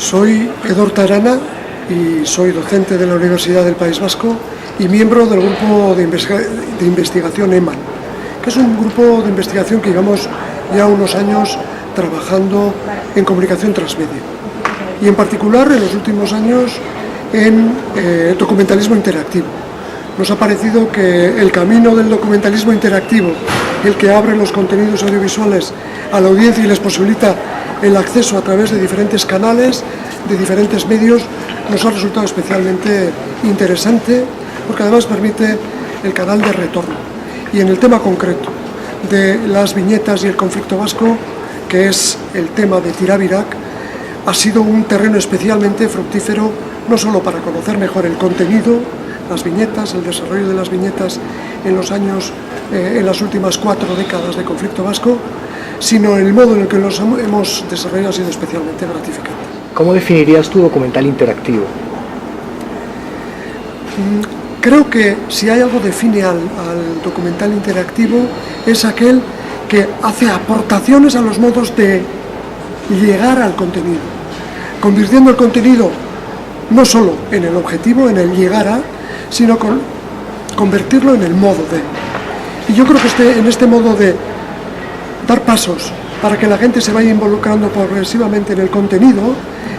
Soy Edorta Arana y soy docente de la Universidad del País Vasco y miembro del grupo de investigación EMAN, que es un grupo de investigación que llevamos ya unos años trabajando en comunicación transmedia y en particular en los últimos años en documentalismo interactivo. Nos ha parecido que el camino del documentalismo interactivo, el que abre los contenidos audiovisuales a la audiencia y les posibilita el acceso a través de diferentes canales, de diferentes medios, nos ha resultado especialmente interesante porque además permite el canal de retorno. Y en el tema concreto de las viñetas y el conflicto vasco, que es el tema de Tirabirak, ha sido un terreno especialmente fructífero, no solo para conocer mejor el contenido, las viñetas, el desarrollo de las viñetas en los años, en las últimas 4 décadas de conflicto vasco, sino el modo en el que los hemos desarrollado ha sido especialmente gratificante. ¿Cómo definirías tu documental interactivo? Creo que si hay algo que define al documental interactivo es aquel que hace aportaciones a los modos de llegar al contenido, convirtiendo el contenido no solo en el objetivo, en el llegar a, sino convertirlo en el modo de. Y yo creo que en este modo de dar pasos para que la gente se vaya involucrando progresivamente en el contenido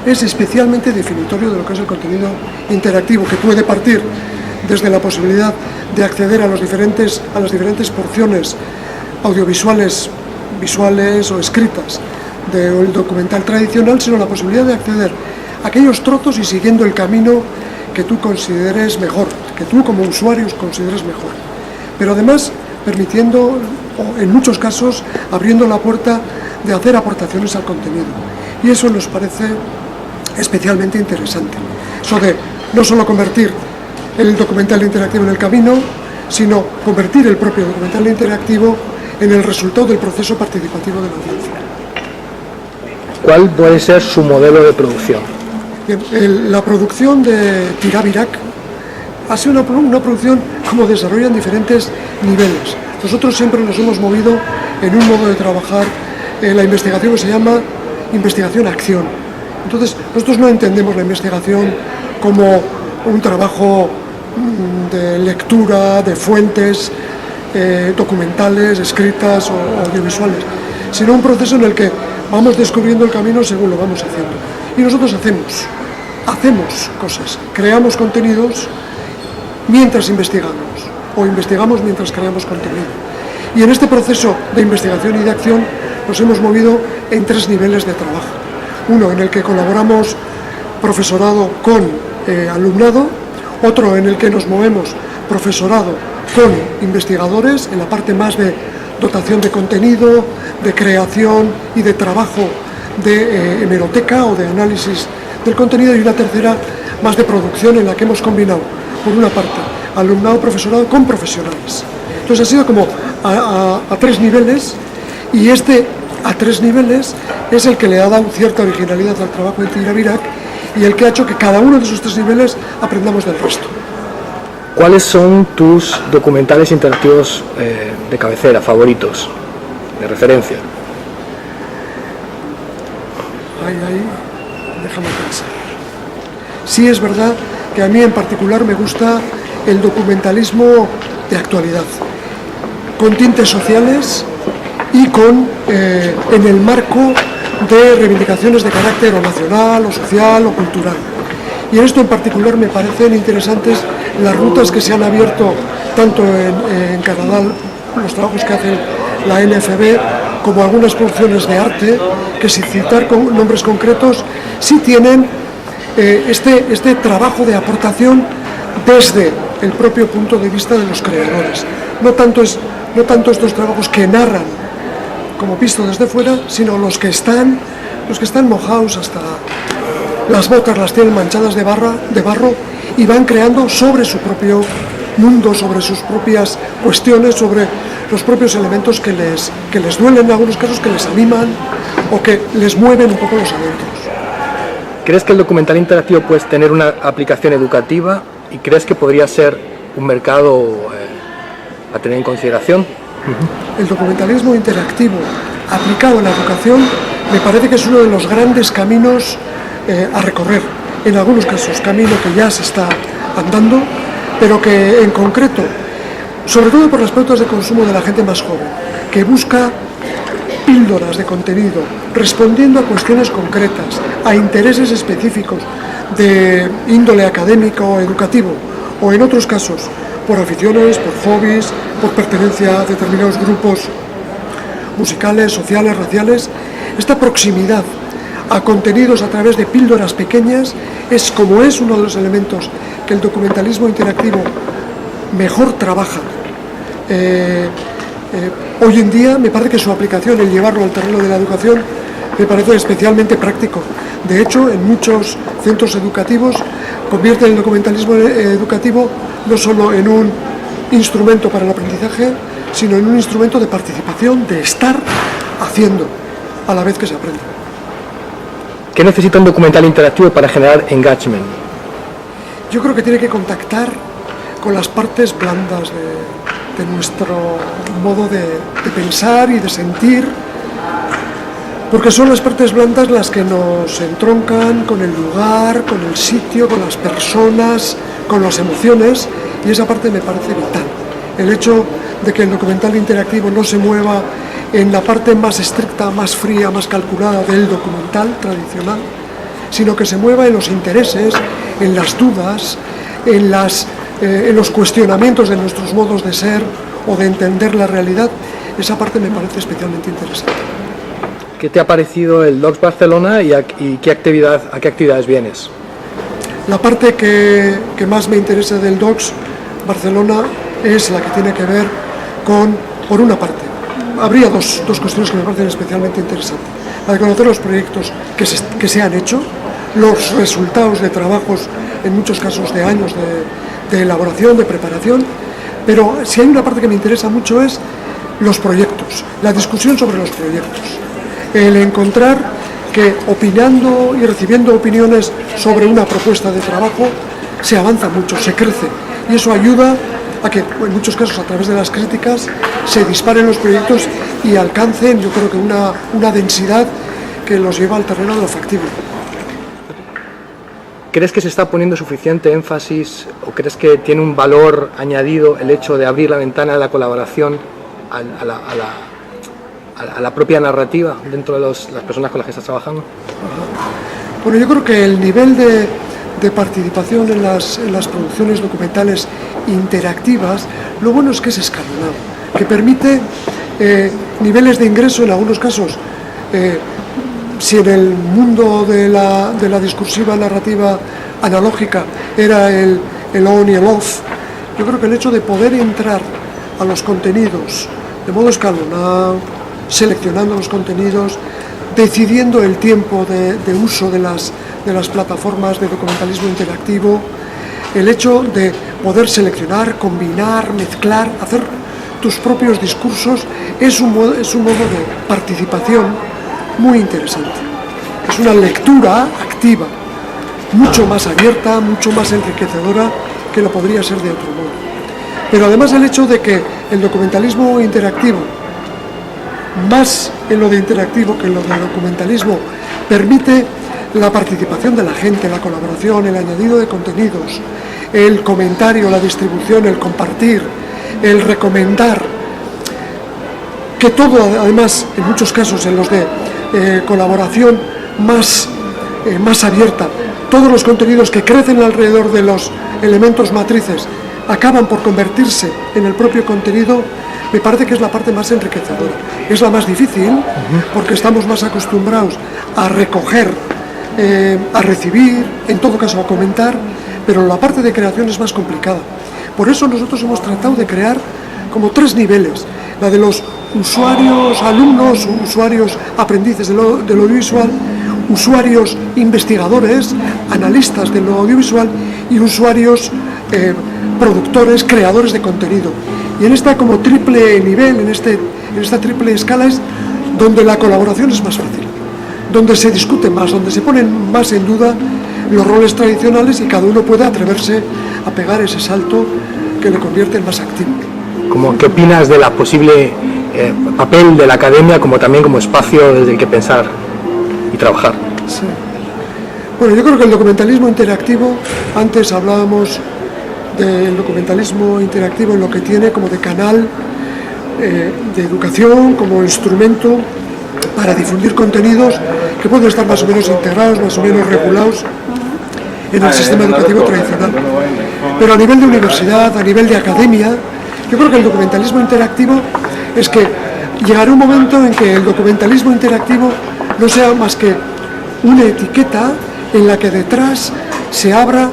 es especialmente definitorio de lo que es el contenido interactivo, que puede partir desde la posibilidad de acceder a las diferentes porciones audiovisuales, visuales o escritas del documental tradicional, sino la posibilidad de acceder a aquellos trozos y siguiendo el camino que tú consideres mejor, que tú como usuario consideres mejor. Pero además permitiendo, o en muchos casos, abriendo la puerta de hacer aportaciones al contenido. Y eso nos parece especialmente interesante. Eso de no solo convertir el documental interactivo en el camino, sino convertir el propio documental interactivo en el resultado del proceso participativo de la audiencia. ¿Cuál puede ser su modelo de producción? Bien, la producción de Tirabirak ha sido una producción como desarrolla en diferentes niveles. Nosotros siempre nos hemos movido en un modo de trabajar la investigación que se llama investigación-acción. Entonces, nosotros no entendemos la investigación como un trabajo de lectura de fuentes documentales, escritas o audiovisuales, sino un proceso en el que vamos descubriendo el camino según lo vamos haciendo. Y nosotros hacemos cosas, creamos contenidos mientras investigamos, o investigamos mientras creamos contenido. Y en este proceso de investigación y de acción nos hemos movido en 3 niveles de trabajo. Uno en el que colaboramos profesorado con alumnado, otro en el que nos movemos profesorado con investigadores, en la parte más de dotación de contenido, de creación y de trabajo de hemeroteca o de análisis del contenido, y una tercera más de producción en la que hemos combinado, por una parte, alumnado profesorado con profesionales. Entonces ha sido como a 3 niveles, y este a 3 niveles es el que le ha dado cierta originalidad al trabajo de Tirabirak y el que ha hecho que cada uno de esos 3 niveles aprendamos del resto. ¿Cuáles son tus documentales interactivos de cabecera, favoritos, de referencia? Déjame pensar. Sí, es verdad que a mí en particular me gusta el documentalismo de actualidad, con tintes sociales y en el marco de reivindicaciones de carácter o nacional, o social, o cultural. Y en esto en particular me parecen interesantes las rutas que se han abierto tanto en Canadá, los trabajos que hace la NFB, como algunas producciones de arte, que sin citar con nombres concretos, sí tienen este trabajo de aportación desde el propio punto de vista de los creadores. No tanto estos trabajos que narran como visto desde fuera, sino los que están mojados hasta las botas, las tienen manchadas de barro y van creando sobre su propio mundo, sobre sus propias cuestiones, sobre los propios elementos que les duelen en algunos casos, que les animan o que les mueven un poco los adentros. ¿Crees que el documental interactivo puede tener una aplicación educativa y crees que podría ser un mercado a tener en consideración? El documentalismo interactivo aplicado en la educación me parece que es uno de los grandes caminos a recorrer, en algunos casos camino que ya se está andando, pero que en concreto, sobre todo por las pautas de consumo de la gente más joven, que busca píldoras de contenido, respondiendo a cuestiones concretas, a intereses específicos de índole académico o educativo, o en otros casos por aficiones, por hobbies, por pertenencia a determinados grupos musicales, sociales, raciales. Esta proximidad a contenidos a través de píldoras pequeñas es uno de los elementos que el documentalismo interactivo mejor trabaja. Hoy en día me parece que su aplicación, el llevarlo al terreno de la educación, me parece especialmente práctico. De hecho, en muchos centros educativos convierten el documentalismo educativo no solo en un instrumento para el aprendizaje, sino en un instrumento de participación, de estar haciendo a la vez que se aprende. ¿Qué necesita un documental interactivo para generar engagement? Yo creo que tiene que contactar con las partes blandas de nuestro modo de pensar y de sentir, porque son las partes blandas las que nos entroncan con el lugar, con el sitio, con las personas, con las emociones, y esa parte me parece vital. El hecho de que el documental interactivo no se mueva en la parte más estricta, más fría, más calculada del documental tradicional, sino que se mueva en los intereses, en las dudas, en los cuestionamientos de nuestros modos de ser o de entender la realidad. Esa parte me parece especialmente interesante. ¿Qué te ha parecido el Docs Barcelona y a qué actividades vienes? La parte que más me interesa del Docs Barcelona es la que tiene que ver con, por una parte, habría dos cuestiones que me parecen especialmente interesantes. La de conocer los proyectos que se han hecho, los resultados de trabajos, en muchos casos de años de elaboración, de preparación, pero si hay una parte que me interesa mucho es los proyectos, la discusión sobre los proyectos, el encontrar que opinando y recibiendo opiniones sobre una propuesta de trabajo se avanza mucho, se crece, y eso ayuda a que en muchos casos a través de las críticas se disparen los proyectos y alcancen, yo creo que una densidad que los lleva al terreno de lo factible. ¿Crees que se está poniendo suficiente énfasis o crees que tiene un valor añadido el hecho de abrir la ventana de la colaboración a la propia narrativa dentro de las personas con las que estás trabajando? Bueno, yo creo que el nivel de participación en las producciones documentales interactivas, lo bueno es que es escalonado, que permite niveles de ingreso en algunos casos. Si en el mundo de la discursiva narrativa analógica era el on y el off, yo creo que el hecho de poder entrar a los contenidos de modo escalonado, seleccionando los contenidos, decidiendo el tiempo de uso de las plataformas de documentalismo interactivo, el hecho de poder seleccionar, combinar, mezclar, hacer tus propios discursos, es un modo de participación muy interesante. Es una lectura activa, mucho más abierta, mucho más enriquecedora que lo podría ser de otro modo. Pero además el hecho de que el documentalismo interactivo, más en lo de interactivo que en lo de documentalismo, permite la participación de la gente, la colaboración, el añadido de contenidos, el comentario, la distribución, el compartir, el recomendar, que todo además en muchos casos en los de colaboración más abierta, todos los contenidos que crecen alrededor de los elementos matrices acaban por convertirse en el propio contenido, me parece que es la parte más enriquecedora. Es la más difícil porque estamos más acostumbrados a recoger, a recibir, en todo caso a comentar, pero la parte de creación es más complicada. Por eso nosotros hemos tratado de crear como 3 niveles, la de los usuarios, alumnos, usuarios aprendices del audiovisual, usuarios investigadores, analistas de lo audiovisual y usuarios productores, creadores de contenido. Y en esta como triple nivel, en esta triple escala es donde la colaboración es más fácil, donde se discute más, donde se ponen más en duda los roles tradicionales y cada uno puede atreverse a pegar ese salto que le convierte en más activo. ¿Qué opinas de la posible papel de la academia también como espacio desde el que pensar y trabajar? Sí. Bueno, yo creo que el documentalismo interactivo, antes hablábamos del documentalismo interactivo en lo que tiene como de canal de educación, como instrumento para difundir contenidos que pueden estar más o menos integrados, más o menos regulados en el sistema educativo tradicional. Pero a nivel de universidad, a nivel de academia, yo creo que el documentalismo interactivo es que llegará un momento en que el documentalismo interactivo no sea más que una etiqueta en la que detrás se abra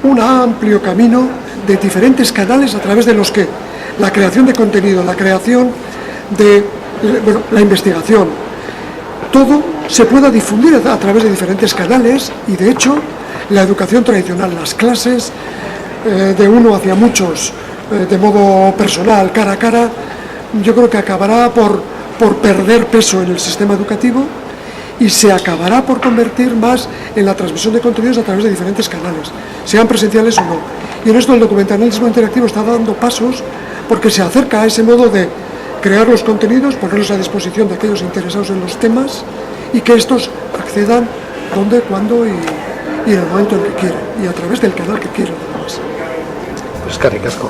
un amplio camino de diferentes canales a través de los que la creación de contenido, la creación de la investigación, todo se pueda difundir a través de diferentes canales y de hecho la educación tradicional, las clases de uno hacia muchos, de modo personal, cara a cara, yo creo que acabará por perder peso en el sistema educativo y se acabará por convertir más en la transmisión de contenidos a través de diferentes canales, sean presenciales o no. Y en esto el documentalismo interactivo está dando pasos porque se acerca a ese modo de crear los contenidos, ponerlos a disposición de aquellos interesados en los temas y que estos accedan donde, cuando y en el momento en que quieran y a través del canal que quieran además. Pues eskerrik asko.